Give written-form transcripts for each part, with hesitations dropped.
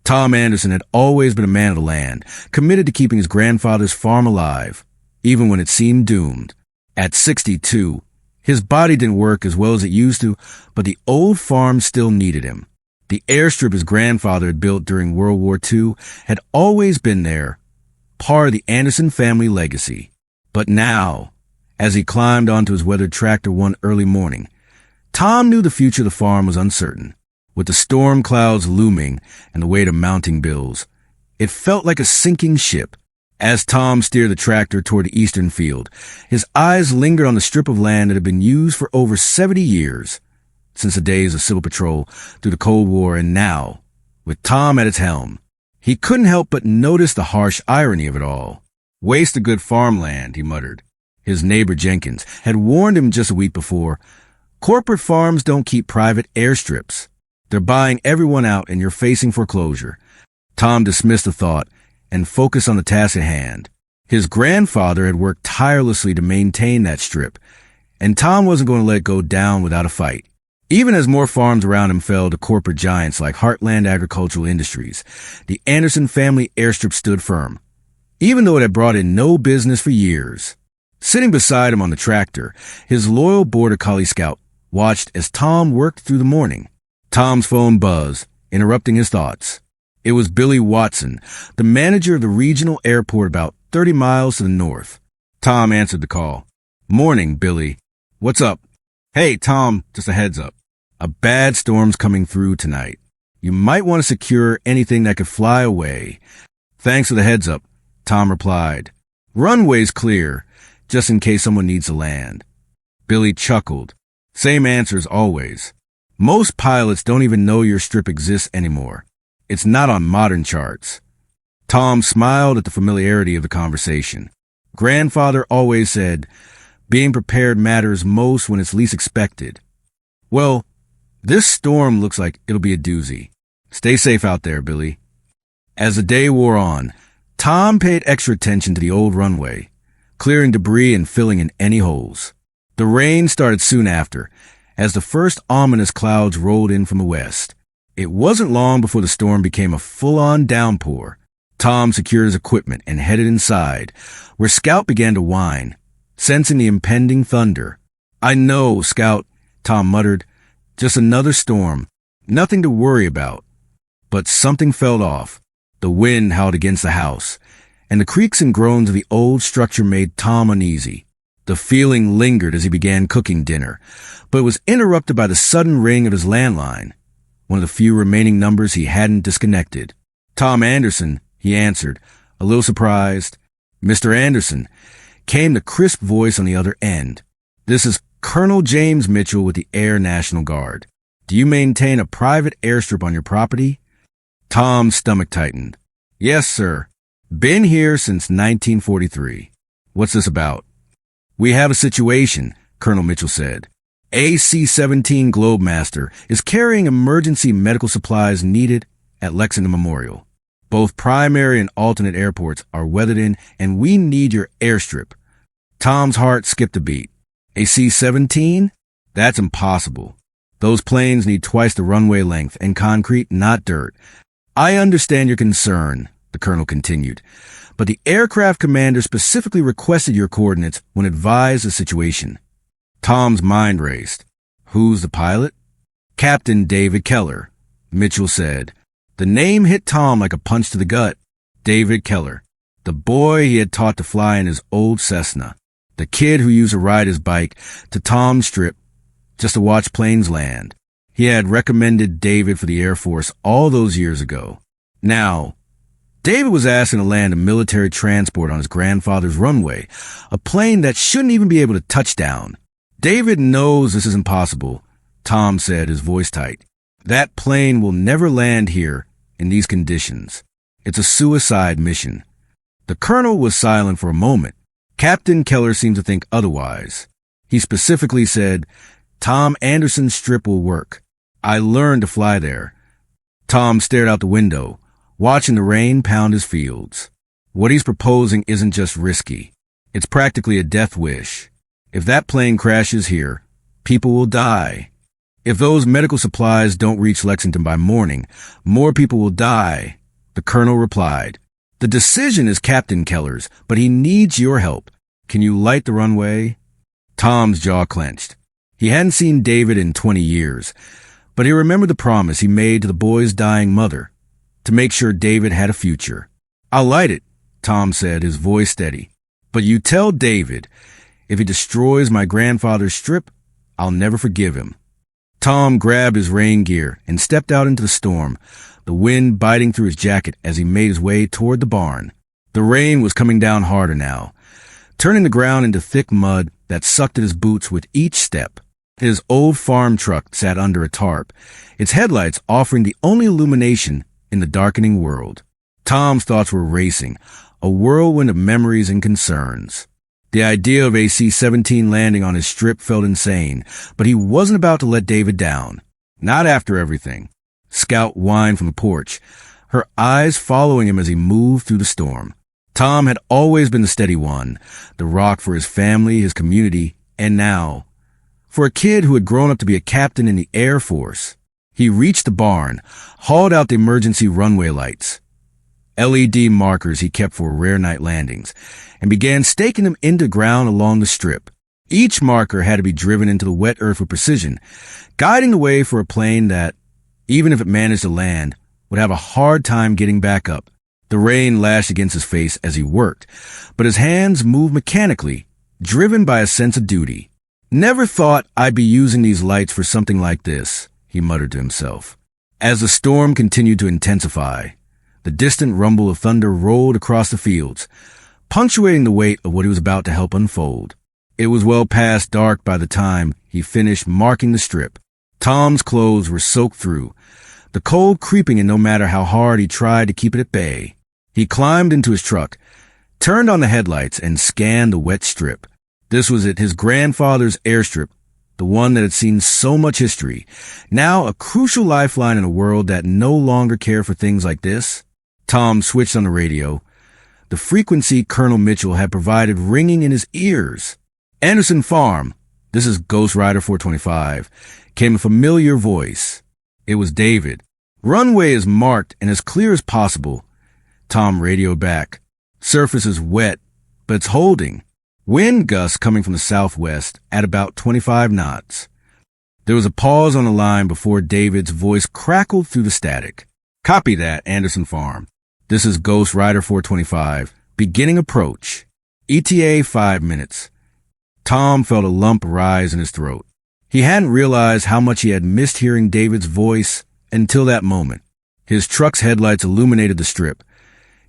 Tom Anderson had always been a man of the land, committed to keeping his grandfather's farm alive, even when it seemed doomed. At 62, his body didn't work as well as it used to, but the old farm still needed him. The airstrip his grandfather had built during World War II had always been there, part of the Anderson family legacy. But now, as he climbed onto his weathered tractor one early morning, Tom knew the future of the farm was uncertain. With the storm clouds looming and the weight of mounting bills, it felt like a sinking ship. As Tom steered the tractor toward the eastern field, his eyes lingered on the strip of land that had been used for over 70 years, since the days of Civil Patrol through the Cold War, and now, with Tom at its helm, he couldn't help but notice the harsh irony of it all. "Waste of good farmland," he muttered. His neighbor Jenkins had warned him just a week before, "Corporate farms don't keep private airstrips. They're buying everyone out and you're facing foreclosure." Tom dismissed the thought and focused on the task at hand. His grandfather had worked tirelessly to maintain that strip, and Tom wasn't going to let it go down without a fight. Even as more farms around him fell to corporate giants like Heartland Agricultural Industries, the Anderson family airstrip stood firm, even though it had brought in no business for years. Sitting beside him on the tractor, his loyal border collie Scout watched as Tom worked through the morning. Tom's phone buzzed, interrupting his thoughts. It was Billy Watson, the manager of the regional airport about 30 miles to the north. Tom answered the call. "Morning, Billy. What's up?" "Hey, Tom, just a heads up. A bad storm's coming through tonight. You might want to secure anything that could fly away." "Thanks for the heads up," Tom replied. "Runway's clear, just in case someone needs to land." Billy chuckled. "Same answer as always. Most pilots don't even know your strip exists anymore. It's not on modern charts." Tom smiled at the familiarity of the conversation. Grandfather always said, "Being prepared matters most when it's least expected." Well, this storm looks like it'll be a doozy. Stay safe out there, Billy. As the day wore on, Tom paid extra attention to the old runway, clearing debris and filling in any holes. The rain started soon after, as the first ominous clouds rolled in from the west. It wasn't long before the storm became a full-on downpour. Tom secured his equipment and headed inside, where Scout began to whine, sensing the impending thunder. "I know, Scout," Tom muttered. "Just another storm. Nothing to worry about." But something fell off. The wind howled against the house, and the creaks and groans of the old structure made Tom uneasy. The feeling lingered as he began cooking dinner, but it was interrupted by the sudden ring of his landline, one of the few remaining numbers he hadn't disconnected. "Tom Anderson," he answered, a little surprised. "Mr. Anderson," came the crisp voice on the other end. "This is Colonel James Mitchell with the Air National Guard. Do you maintain a private airstrip on your property?" Tom's stomach tightened. "Yes, sir. Been here since 1943. What's this about?" "We have a situation," Colonel Mitchell said. "A C-17 Globemaster is carrying emergency medical supplies needed at Lexington Memorial. Both primary and alternate airports are weathered in, and we need your airstrip." Tom's heart skipped a beat. "A C-17? That's impossible. Those planes need twice the runway length and concrete, not dirt." "I understand your concern," the colonel continued, "but the aircraft commander specifically requested your coordinates when advised the situation." Tom's mind raced. "Who's the pilot?" "Captain David Keller," Mitchell said. The name hit Tom like a punch to the gut. David Keller, the boy he had taught to fly in his old Cessna, the kid who used to ride his bike to Tom's strip just to watch planes land. He had recommended David for the Air Force all those years ago. Now, David was asking to land a military transport on his grandfather's runway, a plane that shouldn't even be able to touch down. "David knows this isn't possible," Tom said, his voice tight. "That plane will never land here in these conditions. It's a suicide mission." The colonel was silent for a moment. Captain Keller seemed to think otherwise. He specifically said, "Tom Anderson's strip will work. I learned to fly there." Tom stared out the window, watching the rain pound his fields. What he's proposing isn't just risky. It's practically a death wish. If that plane crashes here, people will die. If those medical supplies don't reach Lexington by morning, more people will die. The colonel replied. The decision is Captain Keller's, but he needs your help. Can you light the runway? Tom's jaw clenched. He hadn't seen David in 20 years, but he remembered the promise he made to the boy's dying mother, to make sure David had a future. I'll light it, Tom said, his voice steady. But you tell David, if he destroys my grandfather's strip, I'll never forgive him. Tom grabbed his rain gear and stepped out into the storm, the wind biting through his jacket as he made his way toward the barn. The rain was coming down harder now, turning the ground into thick mud that sucked at his boots with each step. His old farm truck sat under a tarp, its headlights offering the only illumination in the darkening world. Tom's thoughts were racing, a whirlwind of memories and concerns. The idea of a C-17 landing on his strip felt insane, but he wasn't about to let David down. Not after everything. Scout whined from the porch, her eyes following him as he moved through the storm. Tom had always been the steady one, the rock for his family, his community, and now, for a kid who had grown up to be a captain in the Air Force. He reached the barn, hauled out the emergency runway lights, LED markers he kept for rare night landings, and began staking them into ground along the strip. Each marker had to be driven into the wet earth with precision, guiding the way for a plane that, even if it managed to land, would have a hard time getting back up. The rain lashed against his face as he worked, but his hands moved mechanically, driven by a sense of duty. Never thought I'd be using these lights for something like this, he muttered to himself. As the storm continued to intensify, the distant rumble of thunder rolled across the fields, punctuating the weight of what he was about to help unfold. It was well past dark by the time he finished marking the strip. Tom's clothes were soaked through, the cold creeping in no matter how hard he tried to keep it at bay. He climbed into his truck, turned on the headlights, and scanned the wet strip. This was it, his grandfather's Airstrip, the one that had seen so much history, now a crucial lifeline in a world that no longer cared for things like this. Tom switched on the radio, the frequency Colonel Mitchell had provided ringing in his ears. Anderson Farm, this is Ghost Rider 425, came a familiar voice. It was David. Runway is marked and as clear as possible, Tom radioed back. Surface is wet, but it's holding. Wind gusts coming from the southwest at about 25 knots. There was a pause on the line before David's voice crackled through the static. Copy that, Anderson Farm. This is Ghost Rider 425. Beginning approach. ETA 5 minutes. Tom felt a lump rise in his throat. He hadn't realized how much he had missed hearing David's voice until that moment. His truck's headlights illuminated the strip,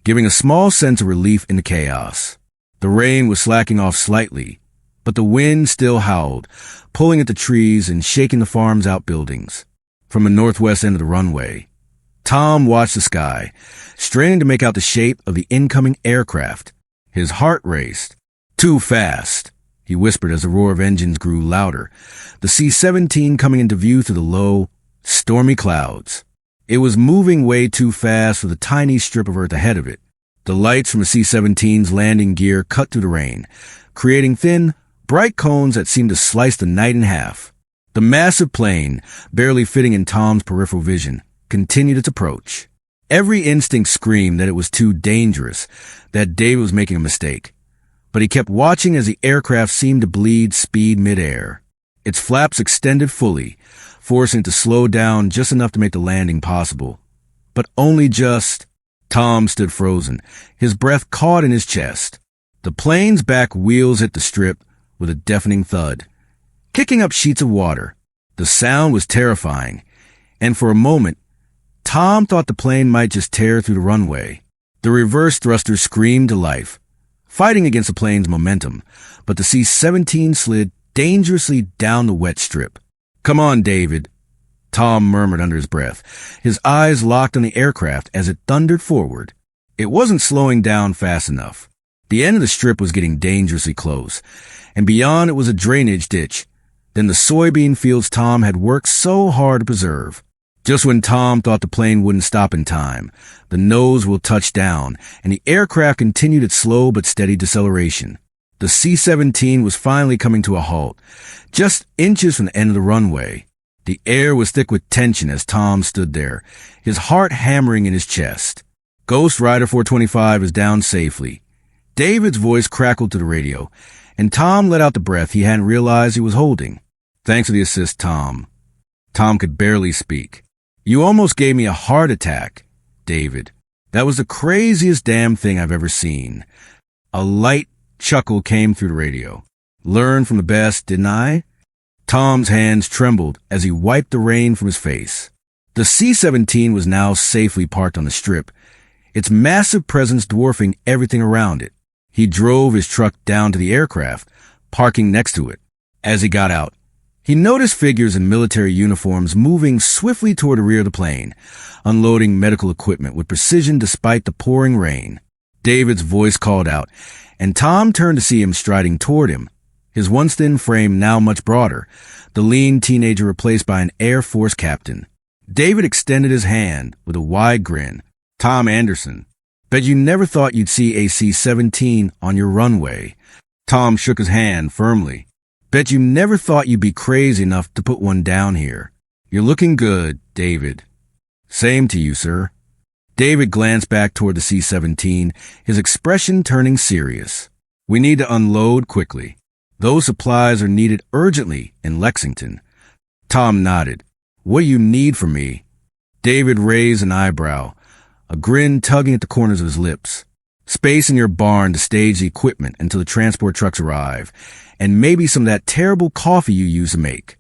giving a small sense of relief in the chaos. The rain was slacking off slightly, but the wind still howled, pulling at the trees and shaking the farm's outbuildings. From the northwest end of the runway, Tom watched the sky, straining to make out the shape of the incoming aircraft. His heart raced. Too fast, he whispered as the roar of engines grew louder, the C-17 coming into view through the low, stormy clouds. It was moving way too fast for the tiny strip of earth ahead of it. The lights from the C-17's landing gear cut through the rain, creating thin, bright cones that seemed to slice the night in half. The massive plane, barely fitting in Tom's peripheral vision, continued its approach. Every instinct screamed that it was too dangerous, that David was making a mistake. But he kept watching as the aircraft seemed to bleed speed midair. Its flaps extended fully, forcing it to slow down just enough to make the landing possible. But only just. Tom stood frozen, his breath caught in his chest. The plane's back wheels hit the strip with a deafening thud, kicking up sheets of water. The sound was terrifying, and for a moment, Tom thought the plane might just tear through the runway. The reverse thrusters screamed to life, fighting against the plane's momentum, but the C-17 slid dangerously down the wet strip. Come on, David, Tom murmured under his breath, his eyes locked on the aircraft as it thundered forward. It wasn't slowing down fast enough. The end of the strip was getting dangerously close, and beyond it was a drainage ditch, then the soybean fields Tom had worked so hard to preserve. Just when Tom thought the plane wouldn't stop in time, the nose will touch down, and the aircraft continued its slow but steady deceleration. The C-17 was finally coming to a halt, just inches from the end of the runway. The air was thick with tension as Tom stood there, his heart hammering in his chest. Ghost Rider 425 is down safely. David's voice crackled to the radio, and Tom let out the breath he hadn't realized he was holding. Thanks for the assist, Tom. Tom could barely speak. You almost gave me a heart attack, David. That was the craziest damn thing I've ever seen. A light chuckle came through the radio. Learn from the best, didn't I? Tom's hands trembled as he wiped the rain from his face. The C-17 was now safely parked on the strip, its massive presence dwarfing everything around it. He drove his truck down to the aircraft, parking next to it. As he got out, he noticed figures in military uniforms moving swiftly toward the rear of the plane, unloading medical equipment with precision despite the pouring rain. David's voice called out, and Tom turned to see him striding toward him, his once thin frame now much broader, the lean teenager replaced by an Air Force captain. David extended his hand with a wide grin. Tom Anderson. Bet you never thought you'd see a C-17 on your runway. Tom shook his hand firmly. Bet you never thought you'd be crazy enough to put one down here. You're looking good, David. Same to you, sir. David glanced back toward the C-17, his expression turning serious. We need to unload quickly. Those supplies are needed urgently in Lexington. Tom nodded. What do you need from me? David raised an eyebrow, a grin tugging at the corners of his lips. Space in your barn to stage the equipment until the transport trucks arrive, and maybe some of that terrible coffee you use to make.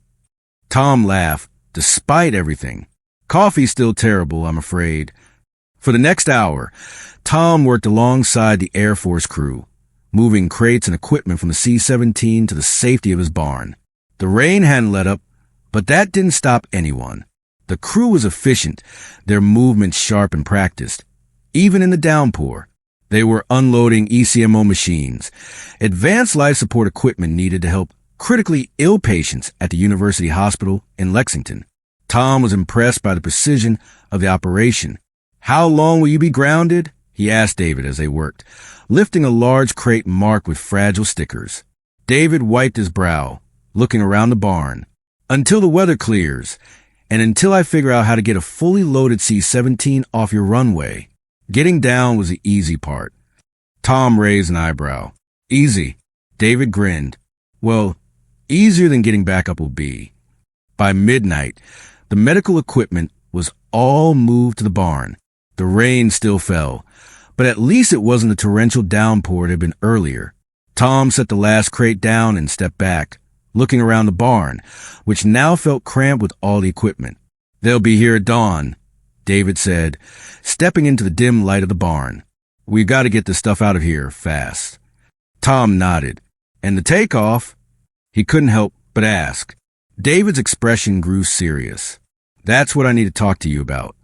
Tom laughed, despite everything. Coffee's still terrible, I'm afraid. For the next hour, Tom worked alongside the Air Force crew, moving crates and equipment from the C-17 to the safety of his barn. The rain hadn't let up, but that didn't stop anyone. The crew was efficient, their movements sharp and practiced. Even in the downpour, they were unloading ECMO machines, advanced life support equipment needed to help critically ill patients at the University Hospital in Lexington. Tom was impressed by the precision of the operation. How long will you be grounded? He asked David as they worked, lifting a large crate marked with fragile stickers. David wiped his brow, looking around the barn. Until the weather clears, and until I figure out how to get a fully loaded C-17 off your runway. Getting down was the easy part. Tom raised an eyebrow. Easy. David grinned. Well, easier than getting back up will be. By midnight, the medical equipment was all moved to the barn. The rain still fell, but at least it wasn't the torrential downpour it had been earlier. Tom set the last crate down and stepped back, looking around the barn, which now felt cramped with all the equipment. They'll be here at dawn, David said, stepping into the dim light of the barn. We've got to get this stuff out of here fast. Tom nodded. And the takeoff? He couldn't help but ask. David's expression grew serious. That's what I need to talk to you about.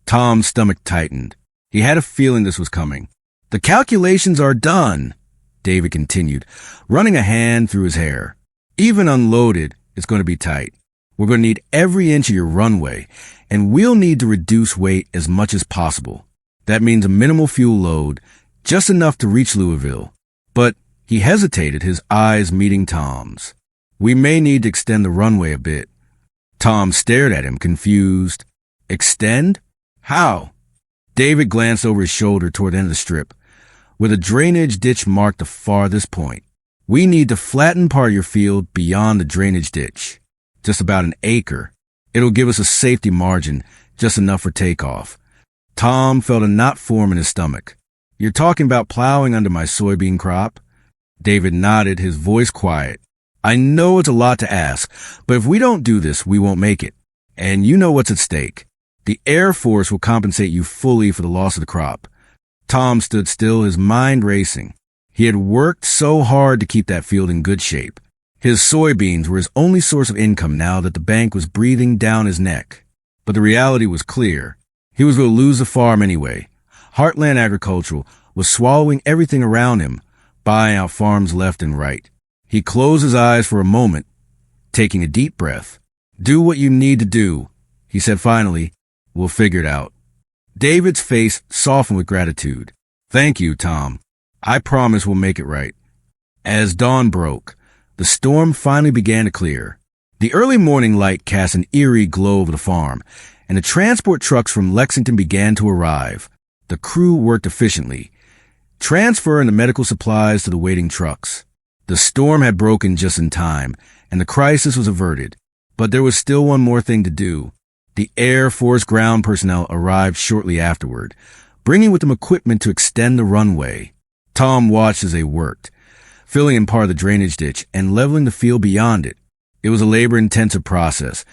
Tom's stomach tightened. He had a feeling this was coming. The calculations are done, David continued, running a hand through his hair. Even unloaded, it's going to be tight. We're going to need every inch of your runway, and we'll need to reduce weight as much as possible. That means a minimal fuel load, just enough to reach Louisville. But he hesitated, his eyes meeting Tom's. We may need to extend the runway a bit. Tom stared at him, confused. Extend? How? David glanced over his shoulder toward the end of the strip, where the drainage ditch marked the farthest point. We need to flatten part of your field beyond the drainage ditch. Just about an acre. It'll give us a safety margin, just enough for takeoff. Tom felt a knot form in his stomach. You're talking about plowing under my soybean crop? David nodded, his voice quiet. I know it's a lot to ask, but if we don't do this, we won't make it. And you know what's at stake. The Air Force will compensate you fully for the loss of the crop. Tom stood still, his mind racing. He had worked so hard to keep that field in good shape. His soybeans were his only source of income now that the bank was breathing down his neck. But the reality was clear. He was going to lose the farm anyway. Heartland Agricultural was swallowing everything around him, buying out farms left and right. He closed his eyes for a moment, taking a deep breath. Do what you need to do, he said finally. We'll figure it out. David's face softened with gratitude. Thank you, Tom. I promise we'll make it right. As dawn broke, the storm finally began to clear. The early morning light cast an eerie glow over the farm, and the transport trucks from Lexington began to arrive. The crew worked efficiently, transferring the medical supplies to the waiting trucks. The storm had broken just in time, and the crisis was averted. But there was still one more thing to do. The Air Force ground personnel arrived shortly afterward, bringing with them equipment to extend the runway. Tom watched as they worked, filling in part of the drainage ditch and leveling the field beyond it. It was a labor-intensive process,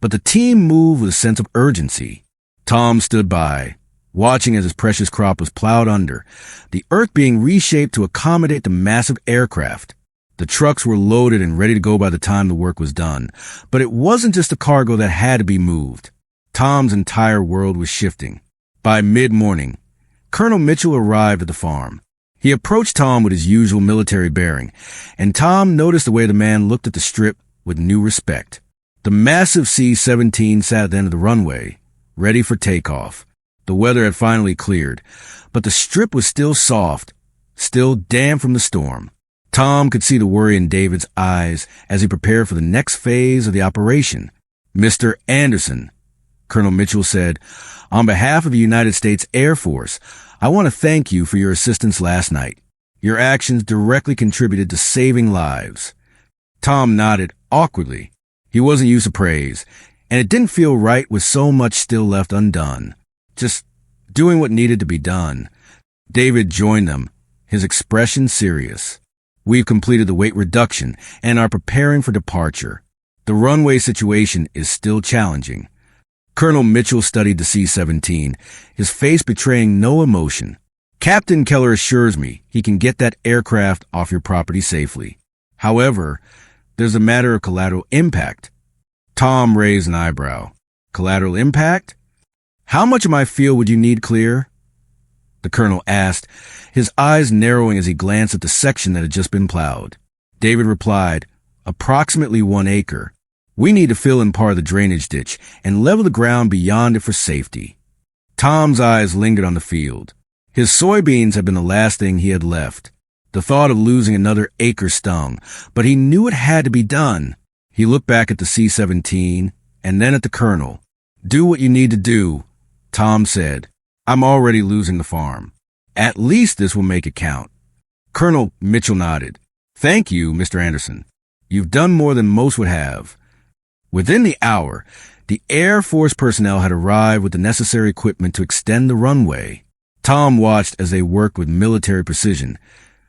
but the team moved with a sense of urgency. Tom stood by, watching as his precious crop was plowed under, the earth being reshaped to accommodate the massive aircraft. The trucks were loaded and ready to go by the time the work was done, but it wasn't just the cargo that had to be moved. Tom's entire world was shifting. By mid-morning, Colonel Mitchell arrived at the farm. He approached Tom with his usual military bearing, and Tom noticed the way the man looked at the strip with new respect. The massive C-17 sat at the end of the runway, ready for takeoff. The weather had finally cleared, but the strip was still soft, still damp from the storm. Tom could see the worry in David's eyes as he prepared for the next phase of the operation. "Mr. Anderson," Colonel Mitchell said, "on behalf of the United States Air Force, I want to thank you for your assistance last night. Your actions directly contributed to saving lives." Tom nodded awkwardly. He wasn't used to praise, and it didn't feel right with so much still left undone. Just doing what needed to be done. David joined them, his expression serious. "We've completed the weight reduction and are preparing for departure. The runway situation is still challenging." Colonel Mitchell studied the C-17, his face betraying no emotion. "Captain Keller assures me he can get that aircraft off your property safely. However, there's a matter of collateral impact." Tom raised an eyebrow. "Collateral impact? How much of my field would you need clear?" the colonel asked, his eyes narrowing as he glanced at the section that had just been plowed. David replied, "Approximately 1 acre. We need to fill in part of the drainage ditch and level the ground beyond it for safety." Tom's eyes lingered on the field. His soybeans had been the last thing he had left. The thought of losing another acre stung, but he knew it had to be done. He looked back at the C-17 and then at the colonel. "Do what you need to do," Tom said. "I'm already losing the farm. At least this will make it count." Colonel Mitchell nodded. "Thank you, Mr. Anderson. You've done more than most would have." Within the hour, the Air Force personnel had arrived with the necessary equipment to extend the runway. Tom watched as they worked with military precision,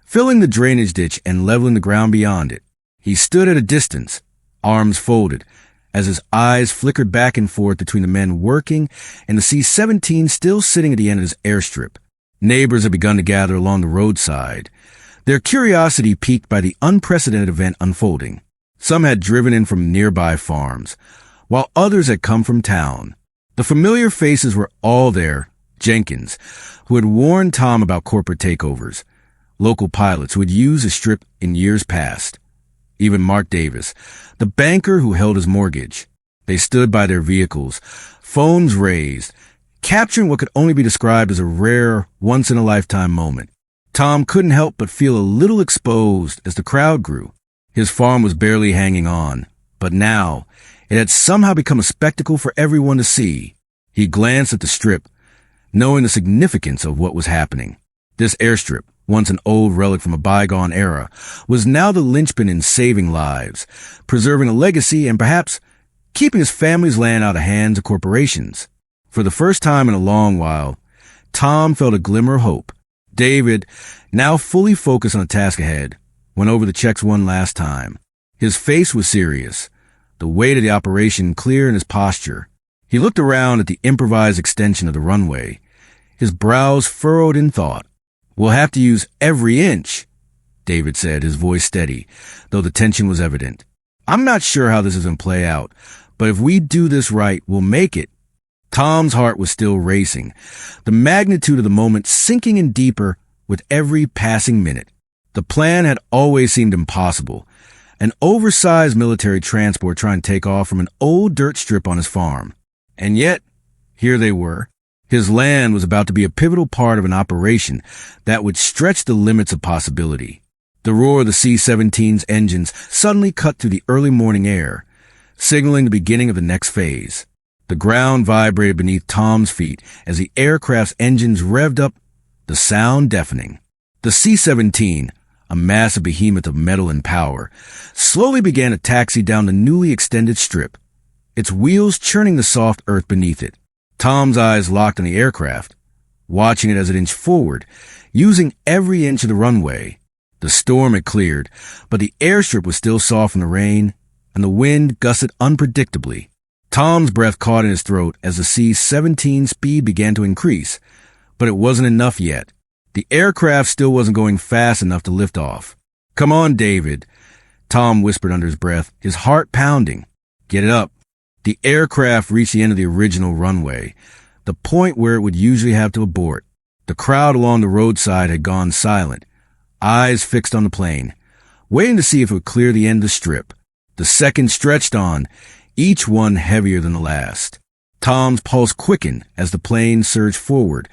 filling the drainage ditch and leveling the ground beyond it. He stood at a distance, arms folded, as his eyes flickered back and forth between the men working and the C-17 still sitting at the end of his airstrip. Neighbors had begun to gather along the roadside, their curiosity piqued by the unprecedented event unfolding. Some had driven in from nearby farms, while others had come from town. The familiar faces were all there. Jenkins, who had warned Tom about corporate takeovers, local pilots who had used the strip in years past, even Mark Davis, the banker who held his mortgage. They stood by their vehicles, phones raised, capturing what could only be described as a rare, once-in-a-lifetime moment. Tom couldn't help but feel a little exposed as the crowd grew. His farm was barely hanging on, but now it had somehow become a spectacle for everyone to see. He glanced at the strip, knowing the significance of what was happening. This airstrip, once an old relic from a bygone era, was now the linchpin in saving lives, preserving a legacy, and perhaps keeping his family's land out of the hands of corporations. For the first time in a long while, Tom felt a glimmer of hope. David, now fully focused on the task ahead, went over the checks one last time. His face was serious, the weight of the operation clear in his posture. He looked around at the improvised extension of the runway, his brows furrowed in thought. "We'll have to use every inch," David said, his voice steady, though the tension was evident. "I'm not sure how this is going to play out, but if we do this right, we'll make it." Tom's heart was still racing, the magnitude of the moment sinking in deeper with every passing minute. The plan had always seemed impossible, an oversized military transport trying to take off from an old dirt strip on his farm. And yet, here they were. His land was about to be a pivotal part of an operation that would stretch the limits of possibility. The roar of the C-17's engines suddenly cut through the early morning air, signaling the beginning of the next phase. The ground vibrated beneath Tom's feet as the aircraft's engines revved up, the sound deafening. The C-17, a massive behemoth of metal and power, slowly began to taxi down the newly extended strip, its wheels churning the soft earth beneath it. Tom's eyes locked on the aircraft, watching it as it inched forward, using every inch of the runway. The storm had cleared, but the airstrip was still soft from the rain, and the wind gusted unpredictably. Tom's breath caught in his throat as the C-17's speed began to increase, but it wasn't enough yet. The aircraft still wasn't going fast enough to lift off. "Come on, David," Tom whispered under his breath, his heart pounding. "Get it up." The aircraft reached the end of the original runway, the point where it would usually have to abort. The crowd along the roadside had gone silent, eyes fixed on the plane, waiting to see if it would clear the end of the strip. The seconds stretched on, each one heavier than the last. Tom's pulse quickened as the plane surged forward,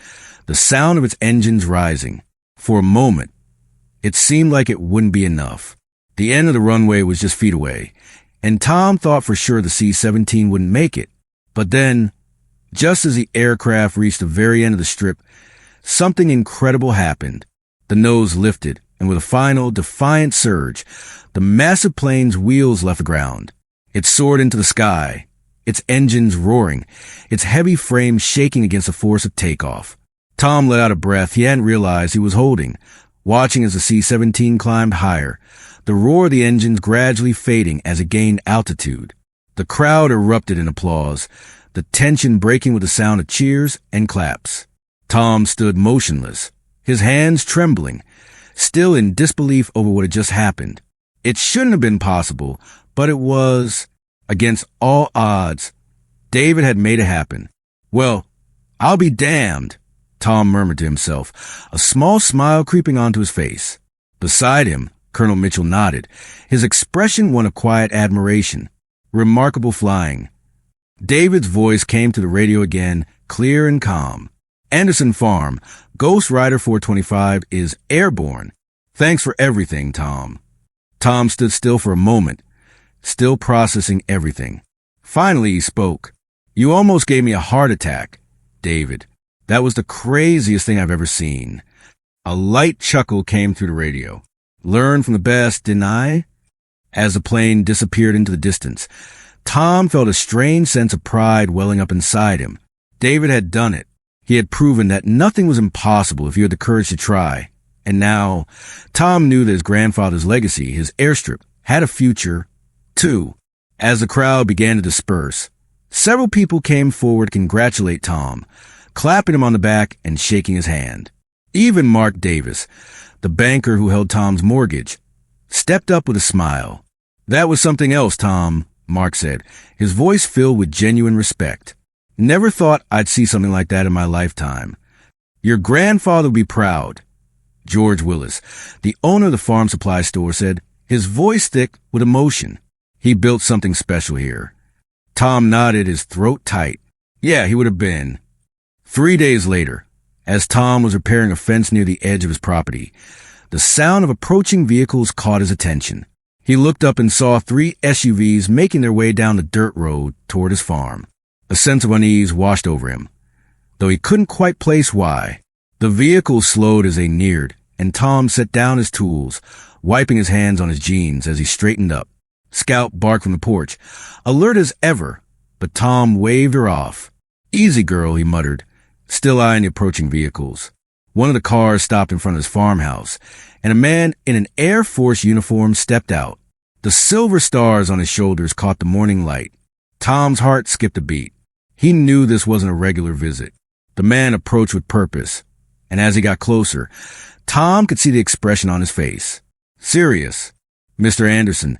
the sound of its engines rising. For a moment, it seemed like it wouldn't be enough. The end of the runway was just feet away, and Tom thought for sure the C-17 wouldn't make it. But then, just as the aircraft reached the very end of the strip, something incredible happened. The nose lifted, and with a final, defiant surge, the massive plane's wheels left the ground. It soared into the sky, its engines roaring, its heavy frame shaking against the force of takeoff. Tom let out a breath he hadn't realized he was holding, watching as the C-17 climbed higher, the roar of the engines gradually fading as it gained altitude. The crowd erupted in applause, the tension breaking with the sound of cheers and claps. Tom stood motionless, his hands trembling, still in disbelief over what had just happened. It shouldn't have been possible, but it was. Against all odds, David had made it happen. "Well, I'll be damned," Tom murmured to himself, a small smile creeping onto his face. Beside him, Colonel Mitchell nodded, his expression one of quiet admiration. "Remarkable flying." David's voice came to the radio again, clear and calm. "Anderson Farm, Ghost Rider 425 is airborne. Thanks for everything, Tom." Tom stood still for a moment, still processing everything. Finally, he spoke. "You almost gave me a heart attack, David. That was the craziest thing I've ever seen." A light chuckle came through the radio. "Learn from the best, didn't I?" As the plane disappeared into the distance, Tom felt a strange sense of pride welling up inside him. David had done it. He had proven that nothing was impossible if you had the courage to try. And now, Tom knew that his grandfather's legacy, his airstrip, had a future, too. As the crowd began to disperse, several people came forward to congratulate Tom, clapping him on the back and shaking his hand. Even Mark Davis, the banker who held Tom's mortgage, stepped up with a smile. "That was something else, Tom," Mark said, his voice filled with genuine respect. "Never thought I'd see something like that in my lifetime. Your grandfather would be proud." George Willis, the owner of the farm supply store, said, his voice thick with emotion. "He built something special here." Tom nodded, his throat tight. Yeah, he would have been. 3 days later, as Tom was repairing a fence near the edge of his property, the sound of approaching vehicles caught his attention. He looked up and saw 3 SUVs making their way down the dirt road toward his farm. A sense of unease washed over him, though he couldn't quite place why. The vehicles slowed as they neared, and Tom set down his tools, wiping his hands on his jeans as he straightened up. Scout barked from the porch, alert as ever, but Tom waved her off. "Easy, girl," he muttered, still eyeing the approaching vehicles. One of the cars stopped in front of his farmhouse, and a man in an Air Force uniform stepped out. The silver stars on his shoulders caught the morning light. Tom's heart skipped a beat. He knew this wasn't a regular visit. The man approached with purpose, and as he got closer, Tom could see the expression on his face. "Serious, Mr. Anderson,"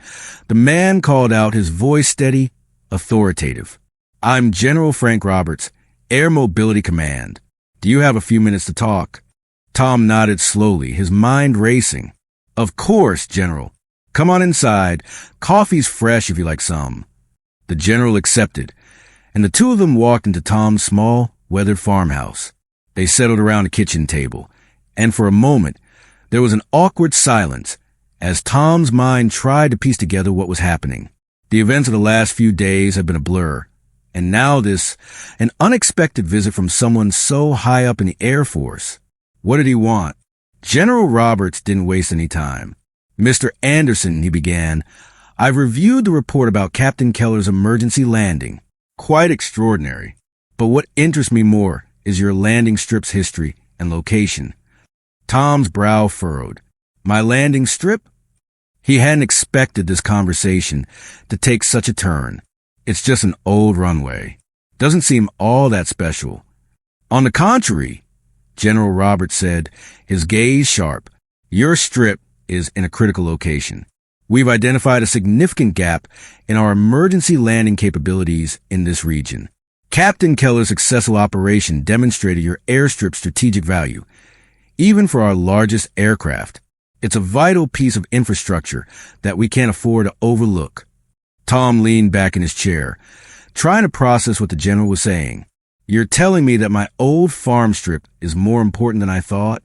the man called out, his voice steady, authoritative. "I'm General Frank Roberts, Air Mobility Command. Do you have a few minutes to talk?" Tom nodded slowly, his mind racing. "Of course, General. Come on inside. Coffee's fresh if you like some." The general accepted, and the two of them walked into Tom's small, weathered farmhouse. They settled around the kitchen table, and for a moment, there was an awkward silence as Tom's mind tried to piece together what was happening. The events of the last few days had been a blur, And now an unexpected visit from someone so high up in the Air Force. What did he want? General Roberts didn't waste any time. "Mr. Anderson," he began, "I've reviewed the report about Captain Keller's emergency landing. Quite extraordinary. But what interests me more is your landing strip's history and location." Tom's brow furrowed. "My landing strip?" He hadn't expected this conversation to take such a turn. "It's just an old runway. Doesn't seem all that special." "On the contrary," General Roberts said, his gaze sharp, "your strip is in a critical location. We've identified a significant gap in our emergency landing capabilities in this region. Captain Keller's successful operation demonstrated your airstrip's strategic value, even for our largest aircraft. It's a vital piece of infrastructure that we can't afford to overlook." Tom leaned back in his chair, trying to process what the general was saying. "You're telling me that my old farm strip is more important than I thought?"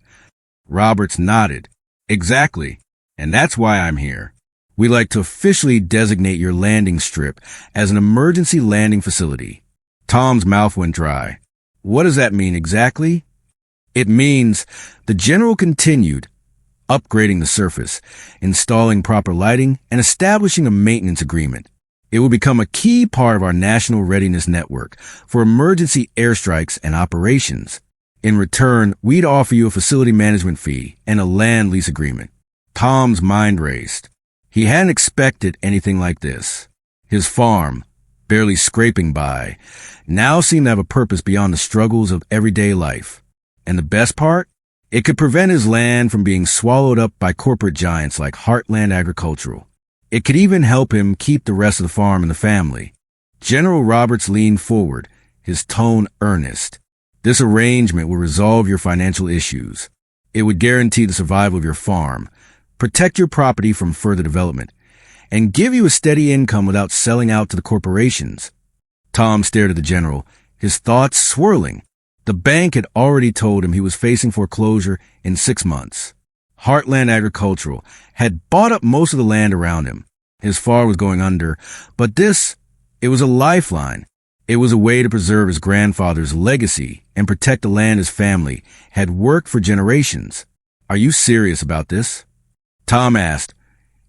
Roberts nodded. "Exactly. And that's why I'm here. We'd like to officially designate your landing strip as an emergency landing facility." Tom's mouth went dry. "What does that mean exactly?" "It means," the general continued, "upgrading the surface, installing proper lighting, and establishing a maintenance agreement. It will become a key part of our national readiness network for emergency airstrikes and operations. In return, we'd offer you a facility management fee and a land lease agreement." Tom's mind raced. He hadn't expected anything like this. His farm, barely scraping by, now seemed to have a purpose beyond the struggles of everyday life. And the best part? It could prevent his land from being swallowed up by corporate giants like Heartland Agricultural. It could even help him keep the rest of the farm in the family. General Roberts leaned forward, his tone earnest. "This arrangement will resolve your financial issues. It would guarantee the survival of your farm, protect your property from further development, and give you a steady income without selling out to the corporations." Tom stared at the general, his thoughts swirling. The bank had already told him he was facing foreclosure in 6 months. Heartland Agricultural had bought up most of the land around him. His farm was going under, but it was a lifeline. It was a way to preserve his grandfather's legacy and protect the land his family had worked for generations. "Are you serious about this?" Tom asked,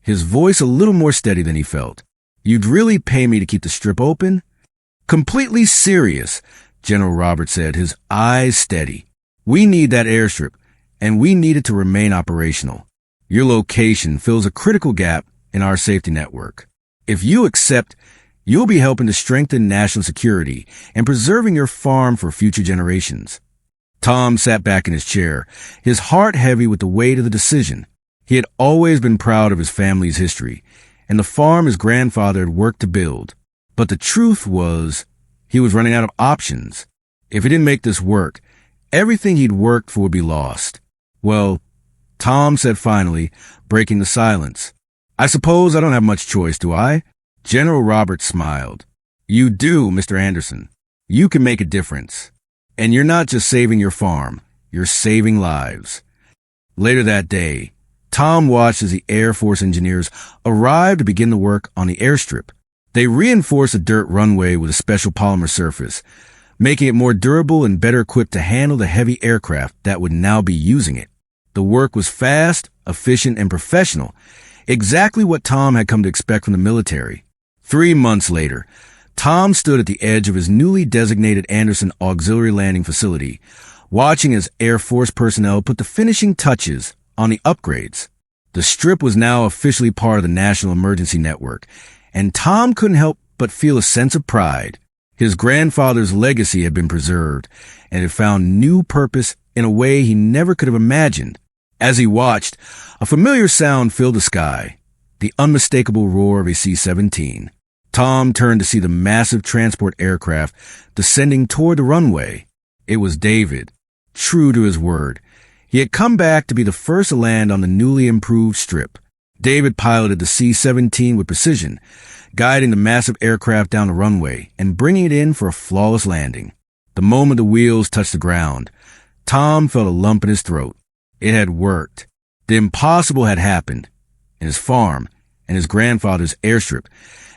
his voice a little more steady than he felt. "You'd really pay me to keep the strip open?" "Completely serious," General Roberts said, his eyes steady. "We need that airstrip, and we need it to remain operational. Your location fills a critical gap in our safety network. If you accept, you'll be helping to strengthen national security and preserving your farm for future generations." Tom sat back in his chair, his heart heavy with the weight of the decision. He had always been proud of his family's history and the farm his grandfather had worked to build. But the truth was, he was running out of options. If he didn't make this work, everything he'd worked for would be lost. "Well," Tom said finally, breaking the silence, "I suppose I don't have much choice, do I?" General Roberts smiled. "You do, Mr. Anderson. You can make a difference. And you're not just saving your farm, you're saving lives." Later that day, Tom watched as the Air Force engineers arrived to begin the work on the airstrip. They reinforced the dirt runway with a special polymer surface, making it more durable and better equipped to handle the heavy aircraft that would now be using it. The work was fast, efficient, and professional, exactly what Tom had come to expect from the military. 3 months later, Tom stood at the edge of his newly designated Anderson Auxiliary Landing Facility, watching as Air Force personnel put the finishing touches on the upgrades. The strip was now officially part of the National Emergency Network, and Tom couldn't help but feel a sense of pride. His grandfather's legacy had been preserved, and had found new purpose in a way he never could have imagined. As he watched, a familiar sound filled the sky, the unmistakable roar of a C-17. Tom turned to see the massive transport aircraft descending toward the runway. It was David, true to his word. He had come back to be the first to land on the newly improved strip. David piloted the C-17 with precision, guiding the massive aircraft down the runway and bringing it in for a flawless landing. The moment the wheels touched the ground, Tom felt a lump in his throat. It had worked. The impossible had happened, and his farm and his grandfather's Airstrip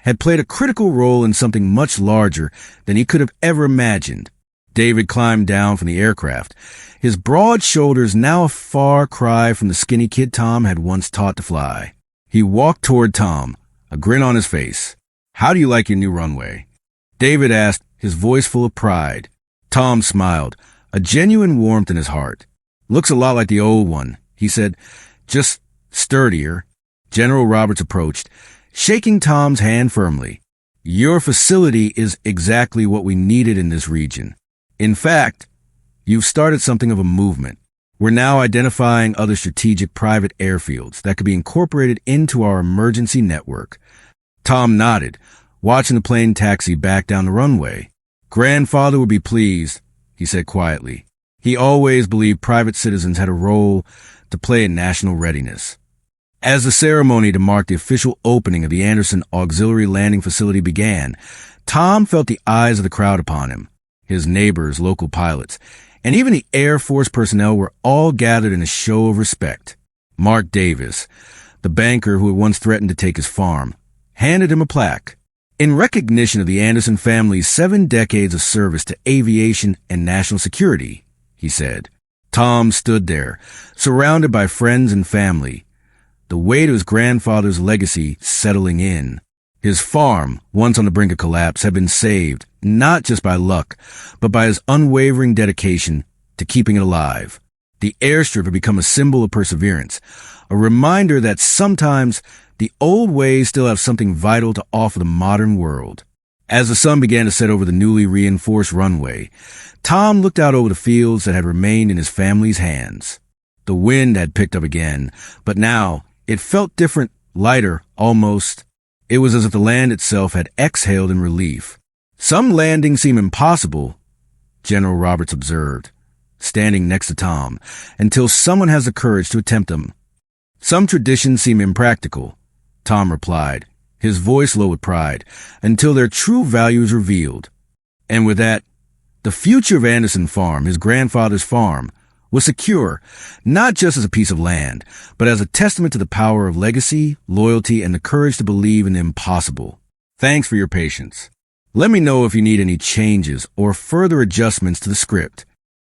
had played a critical role in something much larger than he could have ever imagined. David climbed down from the aircraft, his broad shoulders now a far cry from the skinny kid Tom had once taught to fly. He walked toward Tom, a grin on his face. "How do you like your new runway?" David asked, his voice full of pride. Tom smiled, a genuine warmth in his heart. "Looks a lot like the old one," he said, "just sturdier." General Roberts approached, shaking Tom's hand firmly. "Your facility is exactly what we needed in this region. In fact, you've started something of a movement. We're now identifying other strategic private airfields that could be incorporated into our emergency network." Tom nodded, watching the plane taxi back down the runway. "Grandfather would be pleased," he said quietly. He always believed private citizens had a role to play in national readiness. As the ceremony to mark the official opening of the Anderson Auxiliary Landing Facility began, Tom felt the eyes of the crowd upon him. His neighbors, local pilots, and even the Air Force personnel were all gathered in a show of respect. Mark Davis, the banker who had once threatened to take his farm, handed him a plaque. "In recognition of the Anderson family's 7 decades of service to aviation and national security," he said. Tom stood there, surrounded by friends and family, the weight of his grandfather's legacy settling in. His farm, once on the brink of collapse, had been saved, not just by luck, but by his unwavering dedication to keeping it alive. The airstrip had become a symbol of perseverance, a reminder that sometimes the old ways still have something vital to offer the modern world. As the sun began to set over the newly reinforced runway, Tom looked out over the fields that had remained in his family's hands. The wind had picked up again, but now it felt different, lighter, almost. It was as if the land itself had exhaled in relief. "Some landings seem impossible," General Roberts observed, standing next to Tom, "until someone has the courage to attempt them. Some traditions seem impractical," Tom replied, his voice low with pride, "until their true value is revealed." And with that, the future of Anderson Farm, his grandfather's farm, was secure, not just as a piece of land, but as a testament to the power of legacy, loyalty, and the courage to believe in the impossible. Thanks for your patience. Let me know if you need any changes or further adjustments to the script.